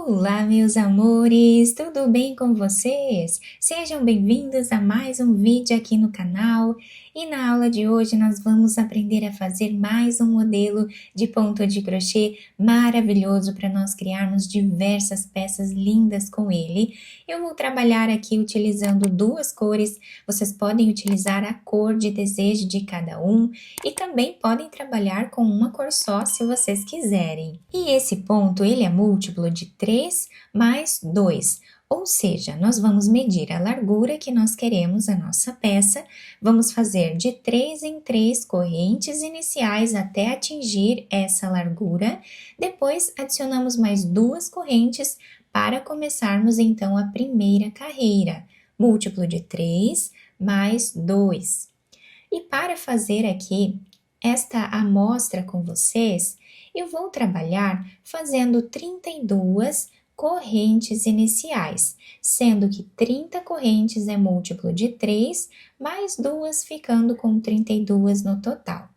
Olá, meus amores, tudo bem com vocês? Sejam bem-vindos a mais um vídeo aqui no canal e na aula de hoje nós vamos aprender a fazer mais um modelo de ponto de crochê maravilhoso para nós criarmos diversas peças lindas com ele. Eu vou trabalhar aqui utilizando duas cores, vocês podem utilizar a cor de desejo de cada um e também podem trabalhar com uma cor só se vocês quiserem. E esse ponto ele é múltiplo de 3 mais 2, ou seja, nós vamos medir a largura que nós queremos a nossa peça, vamos fazer de 3 em 3 correntes iniciais até atingir essa largura, depois adicionamos mais duas correntes para começarmos então a primeira carreira, múltiplo de 3 mais 2. E para fazer aqui esta amostra com vocês, eu vou trabalhar fazendo 32 correntes iniciais, sendo que 30 correntes é múltiplo de 3, mais 2 ficando com 32 no total.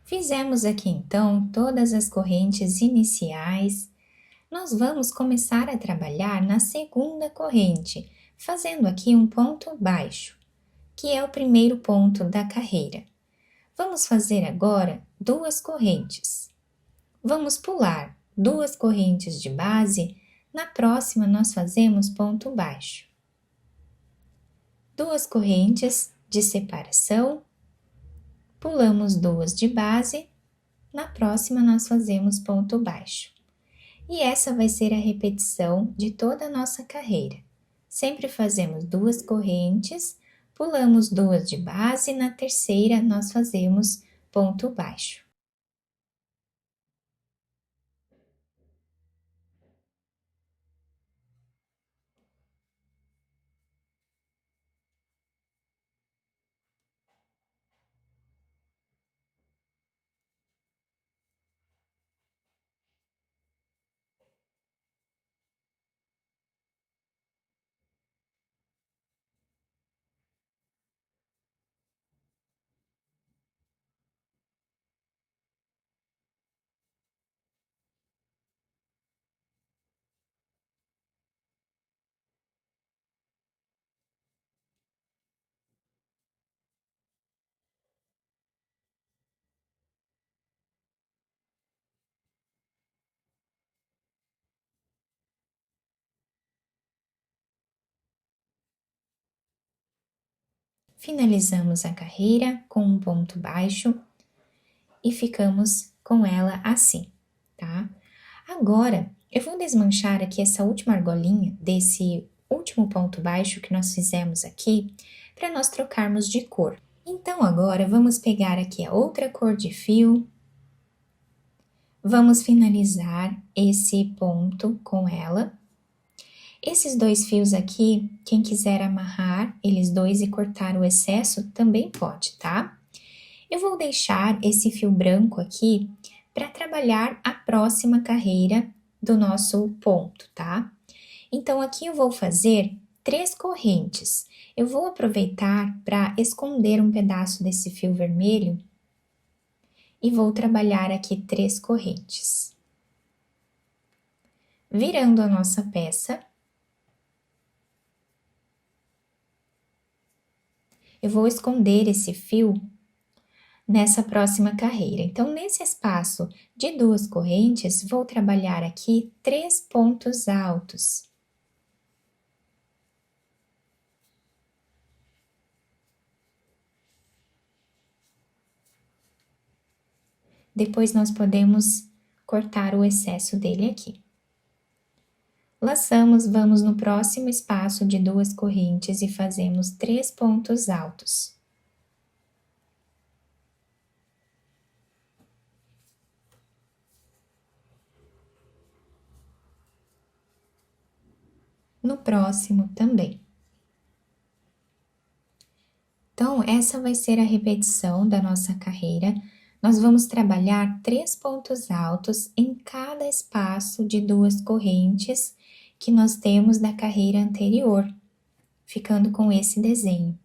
Fizemos aqui então todas as correntes iniciais. Nós vamos começar a trabalhar na segunda corrente, fazendo aqui um ponto baixo, que é o primeiro ponto da carreira. Vamos fazer agora duas correntes. Vamos pular duas correntes de base, na próxima nós fazemos ponto baixo. Duas correntes de separação, pulamos duas de base, na próxima nós fazemos ponto baixo. E essa vai ser a repetição de toda a nossa carreira. Sempre fazemos duas correntes, pulamos duas de base, na terceira nós fazemos ponto baixo. Finalizamos a carreira com um ponto baixo e ficamos com ela assim, tá? Agora, eu vou desmanchar aqui essa última argolinha desse último ponto baixo que nós fizemos aqui, para nós trocarmos de cor. Então, agora, vamos pegar aqui a outra cor de fio, vamos finalizar esse ponto com ela. Esses dois fios aqui, quem quiser amarrar eles dois e cortar o excesso, também pode, tá? Eu vou deixar esse fio branco aqui para trabalhar a próxima carreira do nosso ponto, tá? Então, aqui eu vou fazer 3 correntes. Eu vou aproveitar para esconder um pedaço desse fio vermelho e vou trabalhar aqui 3 correntes. Virando a nossa peça, eu vou esconder esse fio nessa próxima carreira. Então, nesse espaço de 2 correntes, vou trabalhar aqui 3 pontos altos. Depois, nós podemos cortar o excesso dele aqui. Laçamos, vamos no próximo espaço de 2 correntes e fazemos 3 pontos altos. No próximo também. Então, essa vai ser a repetição da nossa carreira. Nós vamos trabalhar 3 pontos altos em cada espaço de 2 correntes que nós temos da carreira anterior, ficando com esse desenho.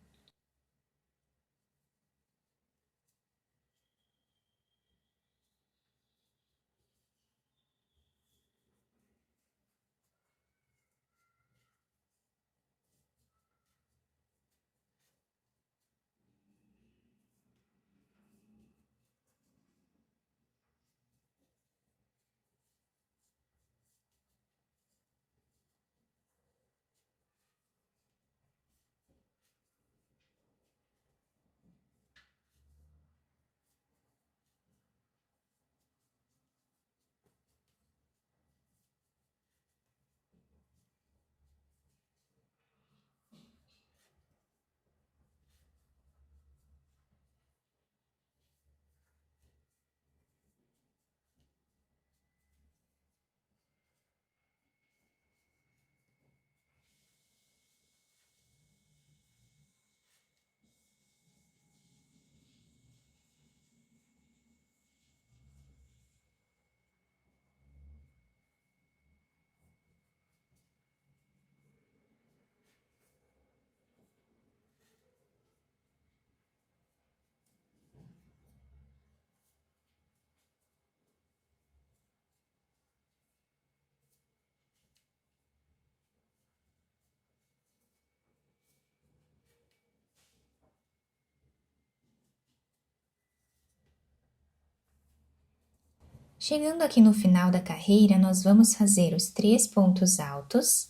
Chegando aqui no final da carreira, nós vamos fazer os 3 pontos altos.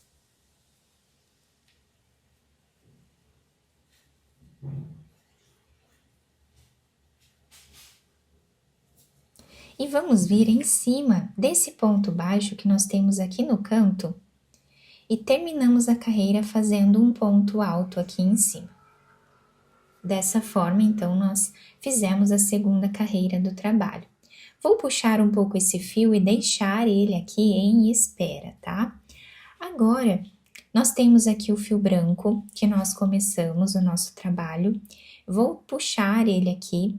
E vamos vir em cima desse ponto baixo que nós temos aqui no canto e terminamos a carreira fazendo um ponto alto aqui em cima. Dessa forma, então, nós fizemos a segunda carreira do trabalho. Vou puxar um pouco esse fio e deixar ele aqui em espera, tá? Agora, nós temos aqui o fio branco que nós começamos o nosso trabalho. Vou puxar ele aqui.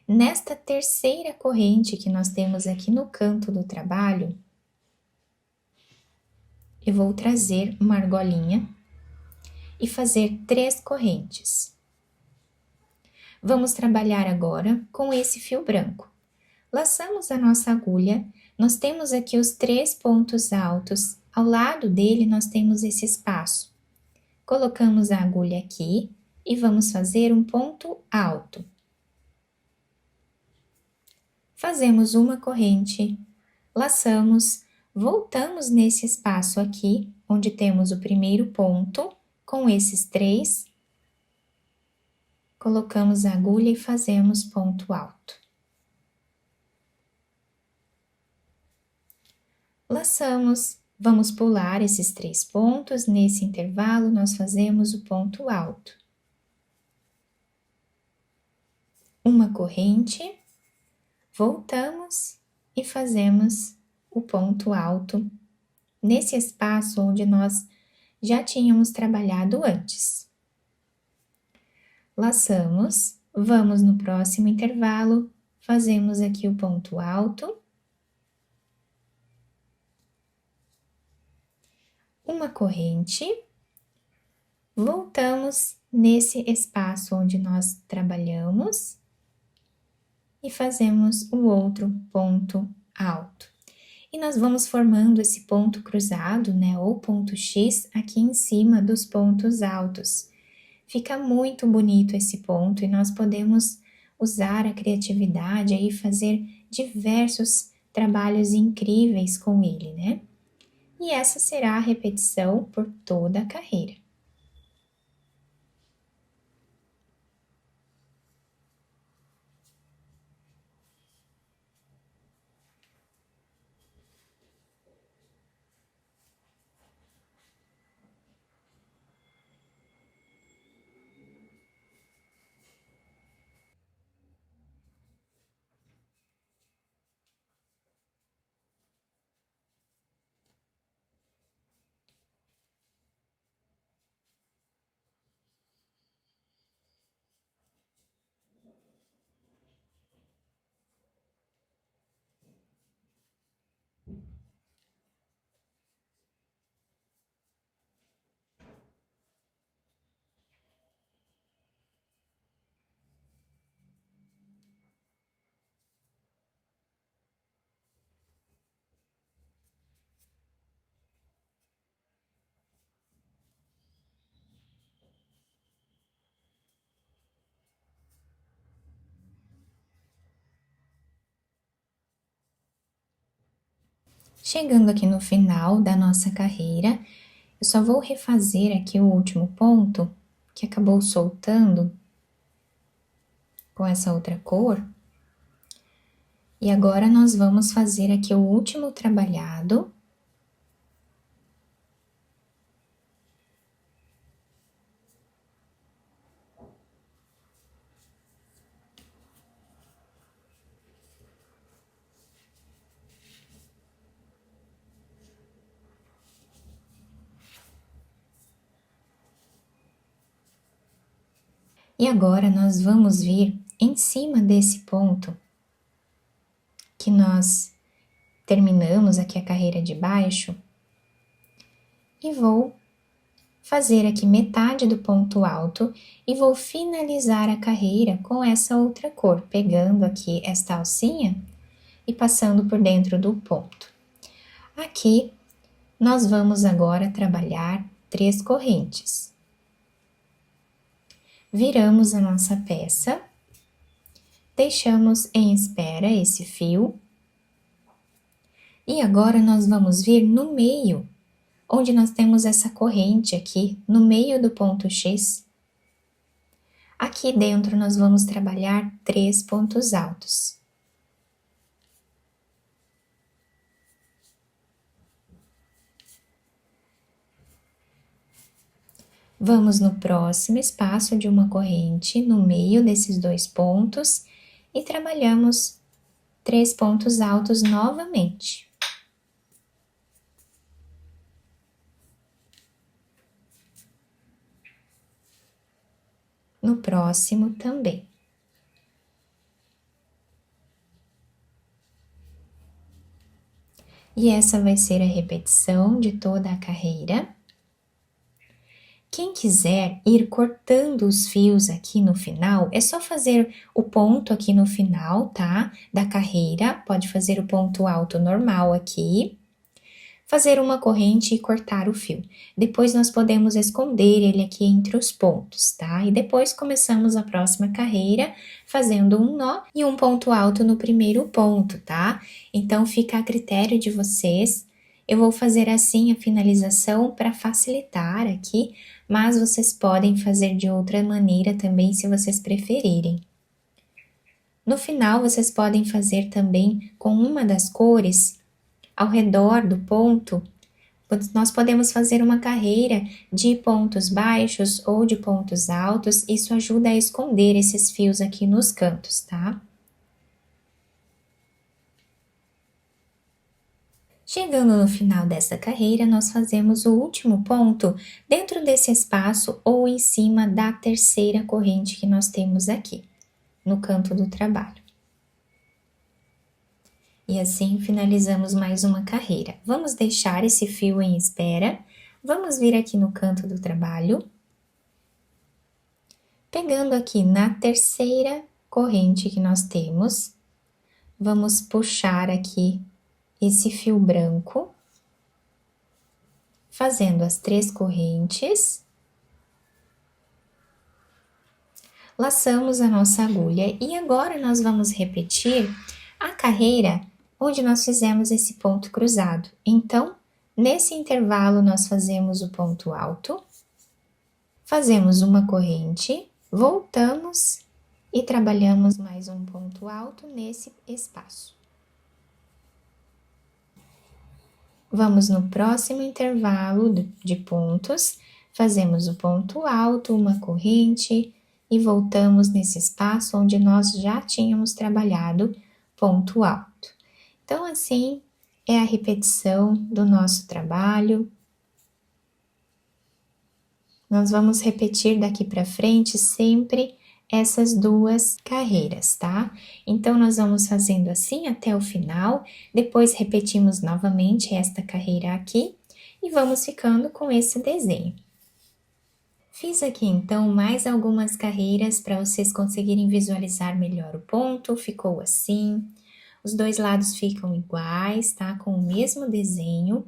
Nesta terceira corrente que nós temos aqui no canto do trabalho, eu vou trazer uma argolinha e fazer 3 correntes. Vamos trabalhar agora com esse fio branco. Laçamos a nossa agulha, nós temos aqui os 3 pontos altos, ao lado dele nós temos esse espaço. Colocamos a agulha aqui e vamos fazer um ponto alto. Fazemos uma corrente, laçamos, voltamos nesse espaço aqui, onde temos o primeiro ponto, com esses 3, colocamos a agulha e fazemos ponto alto. Laçamos, vamos pular esses 3 pontos, nesse intervalo nós fazemos o ponto alto. Uma corrente, voltamos e fazemos o ponto alto nesse espaço onde nós já tínhamos trabalhado antes. Laçamos, vamos no próximo intervalo, fazemos aqui o ponto alto. Uma corrente, voltamos nesse espaço onde nós trabalhamos e fazemos o outro ponto alto. E nós vamos formando esse ponto cruzado, né, ou ponto X aqui em cima dos pontos altos. Fica muito bonito esse ponto e nós podemos usar a criatividade aí, fazer diversos trabalhos incríveis com ele, né? E essa será a repetição por toda a carreira. Chegando aqui no final da nossa carreira, eu só vou refazer aqui o último ponto, que acabou soltando com essa outra cor. E agora nós vamos fazer aqui o último trabalhado. E agora nós vamos vir em cima desse ponto que nós terminamos aqui a carreira de baixo e vou fazer aqui metade do ponto alto e vou finalizar a carreira com essa outra cor, pegando aqui esta alcinha e passando por dentro do ponto. Aqui nós vamos agora trabalhar 3 correntes. Viramos a nossa peça, deixamos em espera esse fio E agora nós vamos vir no meio, onde nós temos essa corrente aqui, no meio do ponto X. Aqui dentro nós vamos trabalhar 3 pontos altos. Vamos no próximo espaço de uma corrente, no meio desses 2 pontos, e trabalhamos 3 pontos altos novamente. No próximo também. E essa vai ser a repetição de toda a carreira. Quem quiser ir cortando os fios aqui no final, é só fazer o ponto aqui no final, tá? Da carreira, pode fazer o ponto alto normal aqui, fazer uma corrente e cortar o fio. Depois nós podemos esconder ele aqui entre os pontos, tá? E depois começamos a próxima carreira fazendo um nó e um ponto alto no primeiro ponto, tá? Então fica a critério de vocês. Eu vou fazer assim a finalização para facilitar aqui, mas vocês podem fazer de outra maneira também se vocês preferirem. No final, vocês podem fazer também com uma das cores ao redor do ponto. Nós podemos fazer uma carreira de pontos baixos ou de pontos altos, isso ajuda a esconder esses fios aqui nos cantos, tá? Chegando no final dessa carreira, nós fazemos o último ponto dentro desse espaço ou em cima da terceira corrente que nós temos aqui, no canto do trabalho. E assim finalizamos mais uma carreira. Vamos deixar esse fio em espera, vamos vir aqui no canto do trabalho, pegando aqui na terceira corrente que nós temos, vamos puxar aqui esse fio branco, fazendo as 3 correntes, laçamos a nossa agulha e agora nós vamos repetir a carreira onde nós fizemos esse ponto cruzado. Então, nesse intervalo nós fazemos o ponto alto, fazemos uma corrente, voltamos e trabalhamos mais um ponto alto nesse espaço. Vamos no próximo intervalo de pontos, fazemos o ponto alto, uma corrente e voltamos nesse espaço onde nós já tínhamos trabalhado ponto alto. Então, assim é a repetição do nosso trabalho. Nós vamos repetir daqui para frente sempre essas 2 carreiras, tá? Então, nós vamos fazendo assim até o final, depois repetimos novamente esta carreira aqui e vamos ficando com esse desenho. Fiz aqui, então, mais algumas carreiras para vocês conseguirem visualizar melhor o ponto, ficou assim. Os 2 lados ficam iguais, tá? Com o mesmo desenho.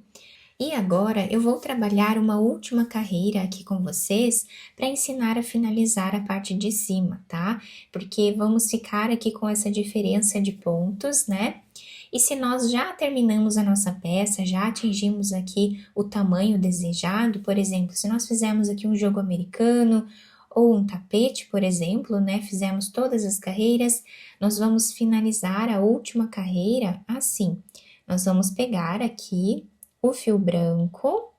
E agora eu vou trabalhar uma última carreira aqui com vocês para ensinar a finalizar a parte de cima, tá? Porque vamos ficar aqui com essa diferença de pontos, né? E se nós já terminamos a nossa peça, já atingimos aqui o tamanho desejado, por exemplo, se nós fizermos aqui um jogo americano ou um tapete, por exemplo, né? Fizemos todas as carreiras, nós vamos finalizar a última carreira assim. Nós vamos pegar aqui o fio branco,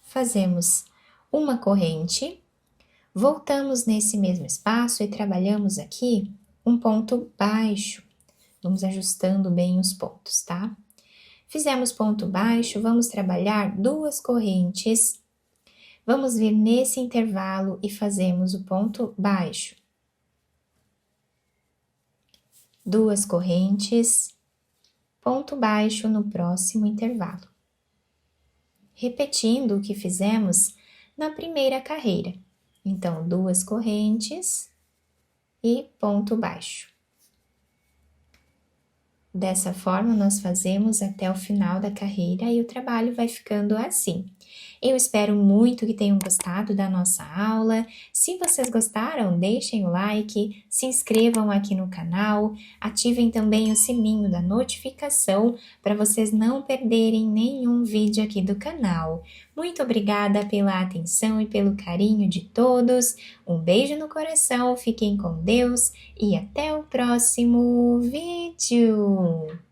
fazemos uma corrente, voltamos nesse mesmo espaço e trabalhamos aqui um ponto baixo. Vamos ajustando bem os pontos, tá? Fizemos ponto baixo, vamos trabalhar 2 correntes, vamos vir nesse intervalo e fazemos o ponto baixo. 2 correntes, ponto baixo no próximo intervalo. Repetindo o que fizemos na primeira carreira. Então, 2 correntes e ponto baixo. Dessa forma, nós fazemos até o final da carreira e o trabalho vai ficando assim. Eu espero muito que tenham gostado da nossa aula. Se vocês gostaram, deixem o like, se inscrevam aqui no canal, ativem também o sininho da notificação para vocês não perderem nenhum vídeo aqui do canal. Muito obrigada pela atenção e pelo carinho de todos. Um beijo no coração, fiquem com Deus e até o próximo vídeo!